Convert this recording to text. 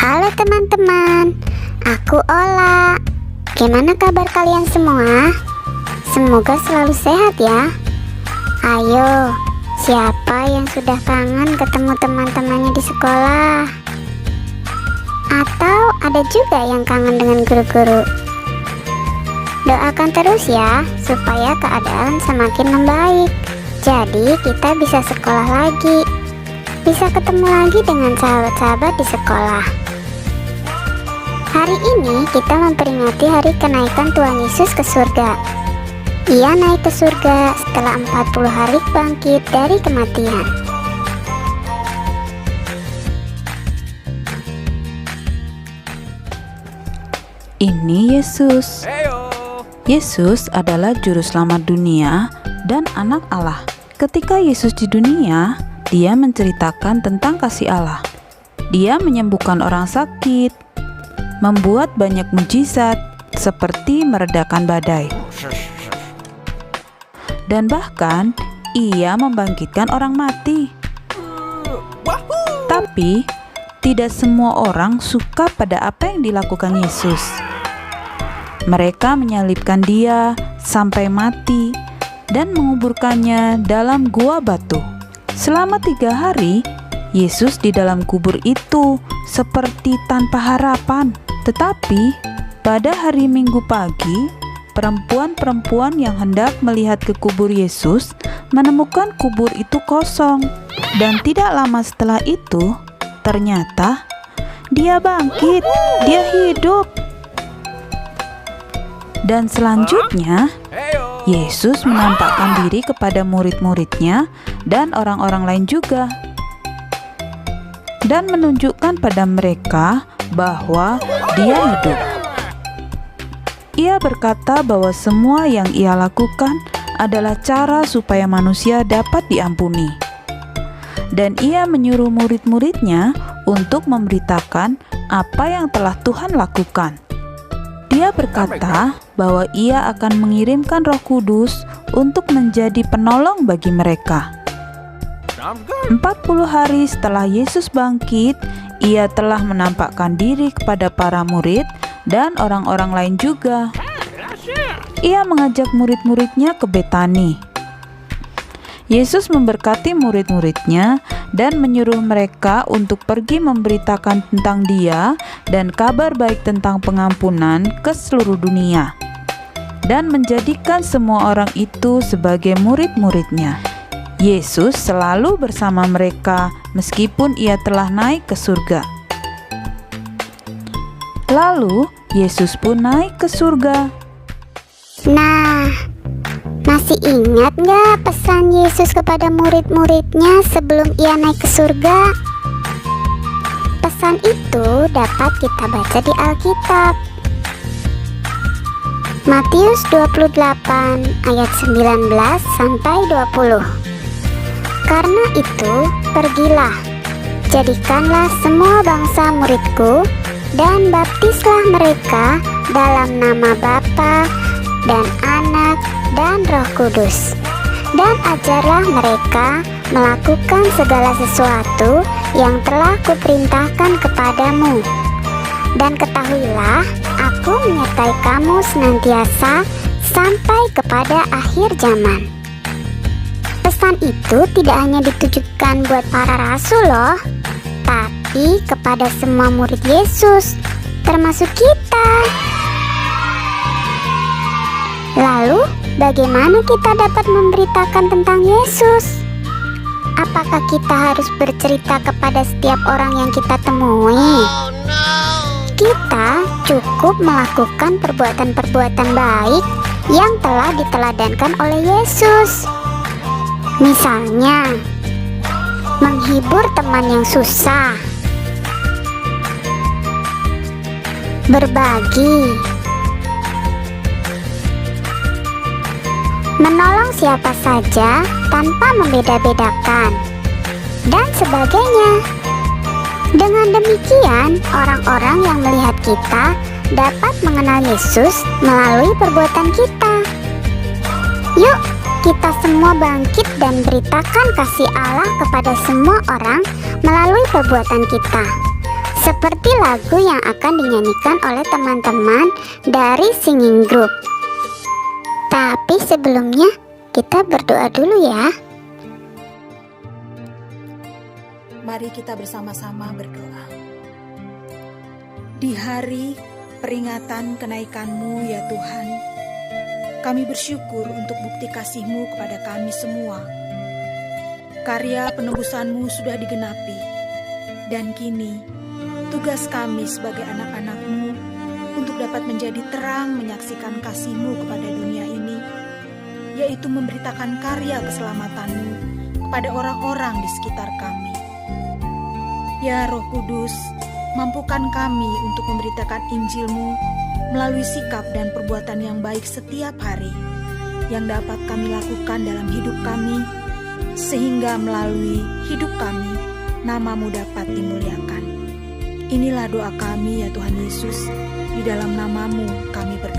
Halo teman-teman, aku Ola. Gimana kabar kalian semua? Semoga selalu sehat ya. Ayo, siapa yang sudah kangen ketemu teman-temannya di sekolah? Atau ada juga yang kangen dengan guru-guru? Doakan terus ya, supaya keadaan semakin membaik. Jadi kita bisa sekolah lagi, bisa ketemu lagi dengan sahabat-sahabat di sekolah. Hari ini kita memperingati hari kenaikan Tuhan Yesus ke surga. Ia naik ke surga setelah 40 hari bangkit dari kematian. Ini Yesus. Yesus adalah juru selamat dunia dan anak Allah. Ketika Yesus di dunia, Dia menceritakan tentang kasih Allah. Dia menyembuhkan orang sakit, membuat banyak mujizat seperti meredakan badai. Dan bahkan Ia membangkitkan orang mati. Tapi tidak semua orang suka pada apa yang dilakukan Yesus. Mereka menyalibkan Dia sampai mati dan menguburkannya dalam gua batu. Selama 3 hari, Yesus di dalam kubur itu seperti tanpa harapan. Tetapi pada hari Minggu pagi, perempuan-perempuan yang hendak melihat ke kubur Yesus menemukan kubur itu kosong. Dan tidak lama setelah itu, ternyata Dia bangkit, Dia hidup. Dan selanjutnya, Yesus menampakkan diri kepada murid-muridnya dan orang-orang lain juga, dan menunjukkan pada mereka bahwa Dia hidup. Ia berkata bahwa semua yang Ia lakukan adalah cara supaya manusia dapat diampuni. Dan Ia menyuruh murid-muridnya untuk memberitakan apa yang telah Tuhan lakukan. Dia berkata bahwa Ia akan mengirimkan Roh Kudus untuk menjadi penolong bagi mereka. 40 hari setelah Yesus bangkit, Ia telah menampakkan diri kepada para murid dan orang-orang lain juga. Ia mengajak murid-muridnya ke Betani. Yesus memberkati murid-muridnya dan menyuruh mereka untuk pergi memberitakan tentang Dia dan kabar baik tentang pengampunan ke seluruh dunia, dan menjadikan semua orang itu sebagai murid-muridnya. Yesus selalu bersama mereka meskipun Ia telah naik ke surga. Lalu Yesus pun naik ke surga. Nah, masih ingat nggak pesan Yesus kepada murid-muridnya sebelum Ia naik ke surga? Pesan itu dapat kita baca di Alkitab. Matius 28 ayat 19 sampai 20. Karena itu, pergilah, jadikanlah semua bangsa muridku, dan baptislah mereka dalam nama Bapa dan Anak dan Roh Kudus, dan ajarlah mereka melakukan segala sesuatu yang telah kuperintahkan kepadamu. Dan ketahuilah, aku menyertai kamu senantiasa sampai kepada akhir zaman. Pesan itu tidak hanya ditujukan buat para rasul loh, tapi kepada semua murid Yesus, termasuk kita. Lalu, bagaimana kita dapat memberitakan tentang Yesus? Apakah kita harus bercerita kepada setiap orang yang kita temui? Kita cukup melakukan perbuatan-perbuatan baik yang telah diteladankan oleh Yesus. Misalnya, menghibur teman yang susah, berbagi, menolong siapa saja tanpa membeda-bedakan, dan sebagainya. Dengan demikian, orang-orang yang melihat kita dapat mengenal Yesus melalui perbuatan kita. Yuk, kita semua bangkit dan beritakan kasih Allah kepada semua orang melalui perbuatan kita. seperti lagu yang akan dinyanyikan oleh teman-teman dari singing group. Tapi sebelumnya kita berdoa dulu ya. Mari kita bersama-sama berdoa. Di hari peringatan kenaikan-Mu ya Tuhan, kami bersyukur untuk bukti kasih-Mu kepada kami semua. Karya penebusan-Mu sudah digenapi, dan kini tugas kami sebagai anak-anak-Mu untuk dapat menjadi terang menyaksikan kasih-Mu kepada dunia ini, yaitu memberitakan karya keselamatan-Mu kepada orang-orang di sekitar kami. Ya Roh Kudus, mampukan kami untuk memberitakan Injil-Mu melalui sikap dan perbuatan yang baik setiap hari, yang dapat kami lakukan dalam hidup kami, sehingga melalui hidup kami, nama-Mu dapat dimuliakan. Inilah doa kami ya Tuhan Yesus, di dalam nama-Mu kami berdoa.